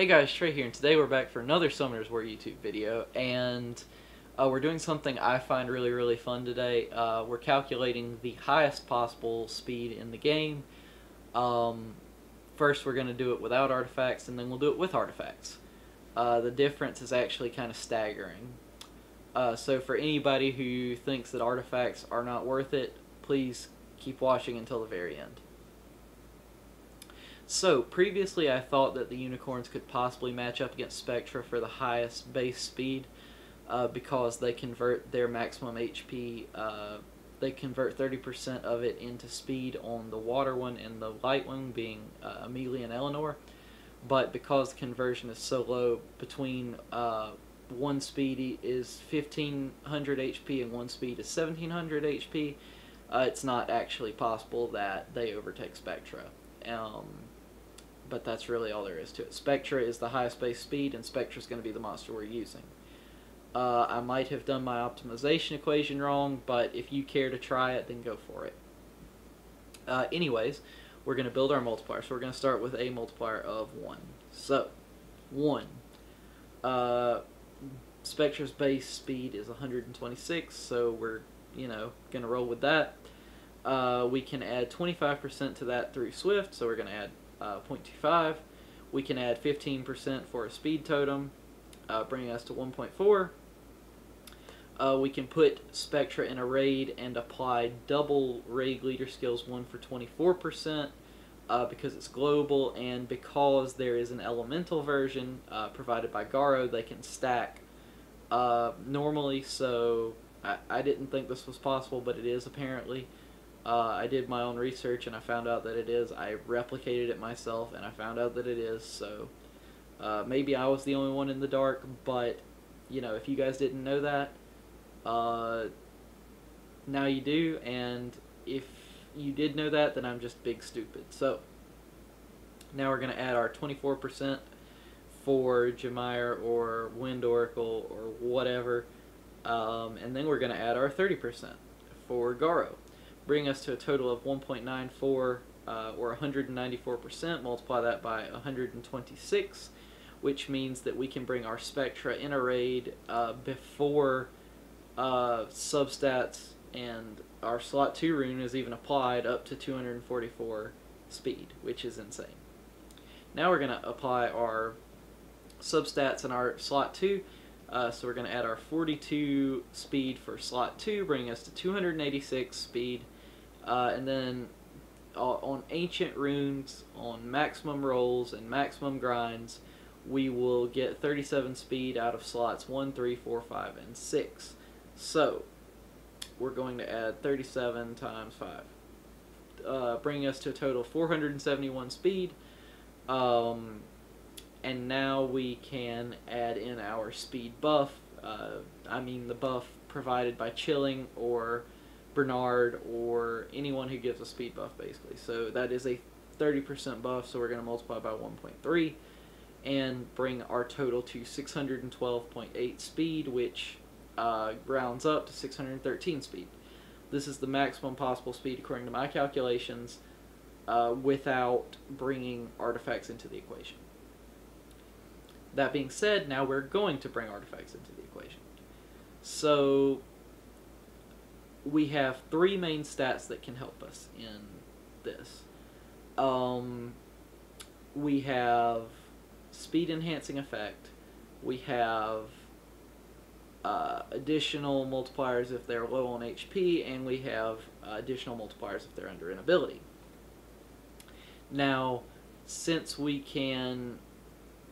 Hey guys, Trey here, and today we're back for another Summoners War YouTube video, and we're doing something I find really fun today. We're calculating the highest possible speed in the game. Um, First we're going to do it without artifacts, and then we'll do it with artifacts. The difference is actually kind of staggering. So for anybody who thinks that artifacts are not worth it, please keep watching until the very end. So, previously I thought that the unicorns could possibly match up against Spectra for the highest base speed because they convert their maximum HP, they convert 30% of it into speed on the water one and the light one being Amelia and Eleanor. But because the conversion is so low, between one speed is 1500 HP and one speed is 1700 HP, it's not actually possible that they overtake Spectra. But that's really all there is to it. Spectra is the highest base speed, and Spectra is going to be the monster we're using. I might have done my optimization equation wrong, but if you care to try it, then go for it. Anyways, we're going to build our multiplier. So we're going to start with a multiplier of 1. So, 1. Spectra's base speed is 126, so we're, going to roll with that. We can add 25% to that through Swift, so we're going to add 0.25. We can add 15% for a speed totem, bringing us to 1.4. We can put Spectra in a raid and apply double raid leader skills 1 for 24% because it's global, and because there is an elemental version provided by Garo, they can stack normally. So I didn't think this was possible, but it is apparently. I did my own research and I found out that it is. I replicated it myself and I found out that it is. So maybe I was the only one in the dark, but if you guys didn't know that, now you do. And if you did know that, then I'm just big stupid. So now we're going to add our 24% for Jemire or Wind Oracle or whatever, and then we're going to add our 30% for Garo. Bring us to a total of 1.94 or 194%. Multiply that by 126, which means that we can bring our Spectra in a raid before substats and our slot 2 rune is even applied, up to 244 speed, which is insane. Now we're going to apply our substats in our slot 2. So we're going to add our 42 speed for slot 2, bringing us to 286 speed. And then on ancient runes, on maximum rolls and maximum grinds, we will get 37 speed out of slots 1, 3, 4, 5, and 6. So we're going to add 37 times 5, bringing us to a total of 471 speed. And now we can add in our speed buff. The buff provided by Chilling or Bernard or anyone who gives a speed buff, basically. So that is a 30% buff, so we're going to multiply by 1.3 and bring our total to 612.8 speed, which rounds up to 613 speed. This is the maximum possible speed according to my calculations, without bringing artifacts into the equation. That being said, now we're going to bring artifacts into the equation. So we have 3 main stats that can help us in this. We have speed enhancing effect. We have additional multipliers if they're low on HP, and we have additional multipliers if they're under an ability. Now, since we can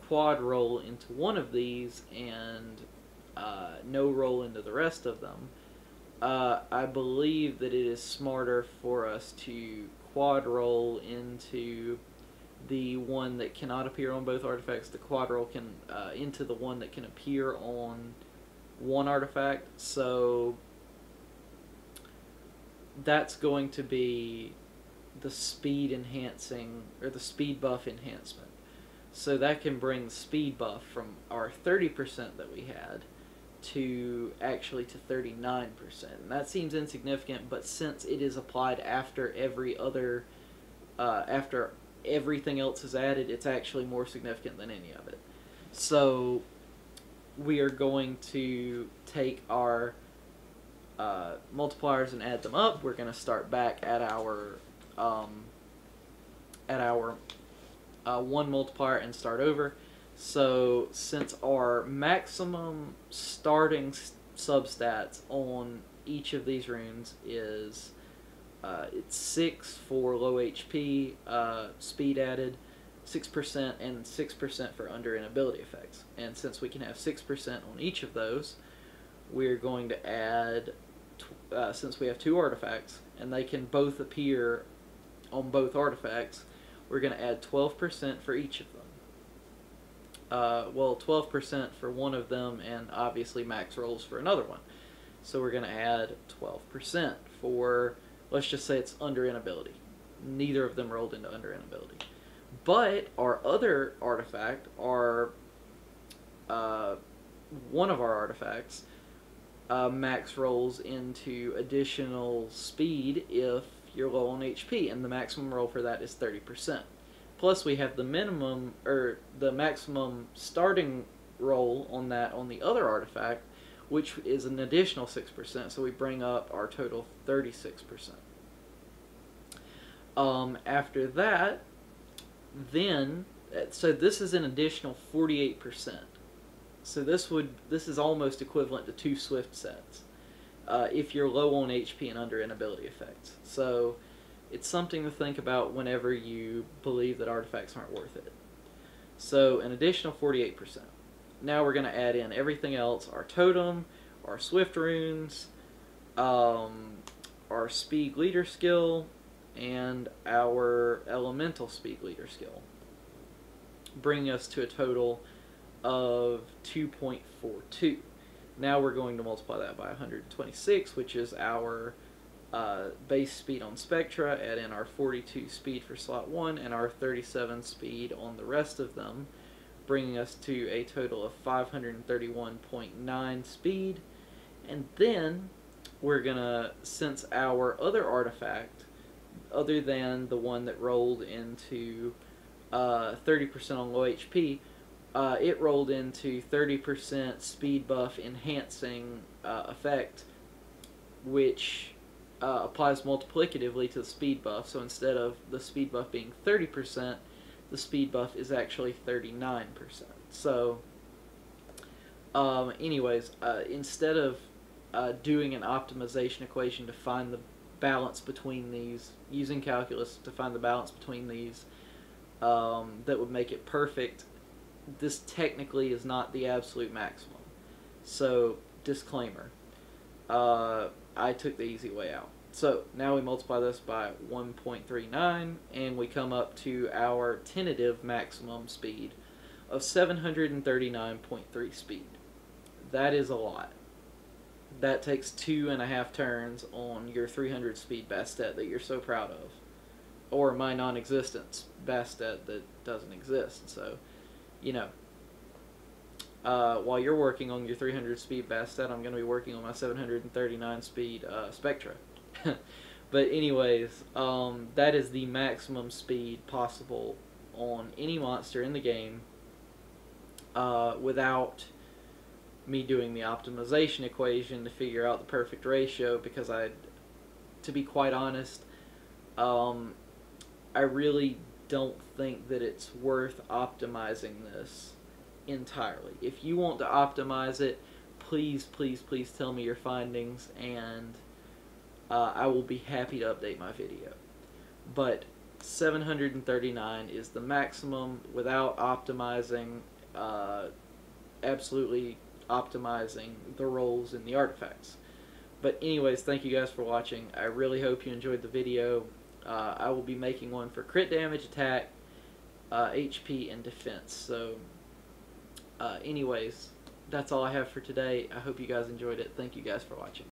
quad roll into one of these and no roll into the rest of them, I believe that it is smarter for us to quad roll into the one that cannot appear on both artifacts. The quad roll can into the one that can appear on one artifact. So that's going to be the speed enhancing, or the speed buff enhancement. So that can bring the speed buff from our 30% that we had to actually to 39%. And that seems insignificant, but since it is applied after every other, after everything else is added, it's actually more significant than any of it. So we are going to take our multipliers and add them up. We're going to start back at our one multiplier and start over. So since our maximum starting substats on each of these runes is it's 6 for low HP, speed added, 6%, and 6% for under and ability effects. And since we can have 6% on each of those, we're going to add, since we have 2 artifacts, and they can both appear on both artifacts, we're going to add 12% for each of them. Well, 12% for one of them, and obviously max rolls for another one. So we're going to add 12% for, let's just say it's under an ability. Neither of them rolled into under an ability. But our other artifact, one of our artifacts, max rolls into additional speed if you're low on HP, and the maximum roll for that is 30%. Plus we have the minimum, or the maximum starting roll on that on the other artifact, which is an additional 6%, so we bring up our total 36%. After that, then, so this is an additional 48%. So this is almost equivalent to 2 Swift sets if you're low on HP and under an ability effects. So it's something to think about whenever you believe that artifacts aren't worth it. So an additional 48%. Now we're going to add in everything else: our totem, our Swift runes, our speed leader skill, and our elemental speed leader skill, bringing us to a total of 2.42. Now we're going to multiply that by 126, which is our base speed on Spectra, add in our 42 speed for slot 1 and our 37 speed on the rest of them, bringing us to a total of 531.9 speed. And then we're gonna, since our other artifact, other than the one that rolled into 30% on low HP, it rolled into 30% speed buff enhancing effect, which applies multiplicatively to the speed buff. So instead of the speed buff being 30%, the speed buff is actually 39%. So anyways, instead of doing an optimization equation to find the balance between these, using calculus to find the balance between these that would make it perfect, this technically is not the absolute maximum. So, disclaimer, I took the easy way out. So, now we multiply this by 1.39, and we come up to our tentative maximum speed of 739.3 speed. That is a lot. That takes 2.5 turns on your 300 speed Bastet that you're so proud of. Or my non-existent Bastet that doesn't exist. So, you know, while you're working on your 300 speed Bastet, I'm going to be working on my 739 speed Spectra. But anyways, that is the maximum speed possible on any monster in the game without me doing the optimization equation to figure out the perfect ratio, because to be quite honest, I really don't think that it's worth optimizing this entirely. If you want to optimize it, please, please, please tell me your findings, and I will be happy to update my video. But 739 is the maximum without optimizing, absolutely optimizing the rolls in the artifacts. But anyways, thank you guys for watching. I really hope you enjoyed the video. I will be making one for crit damage, attack, HP, and defense. So anyways, that's all I have for today. I hope you guys enjoyed it. Thank you guys for watching.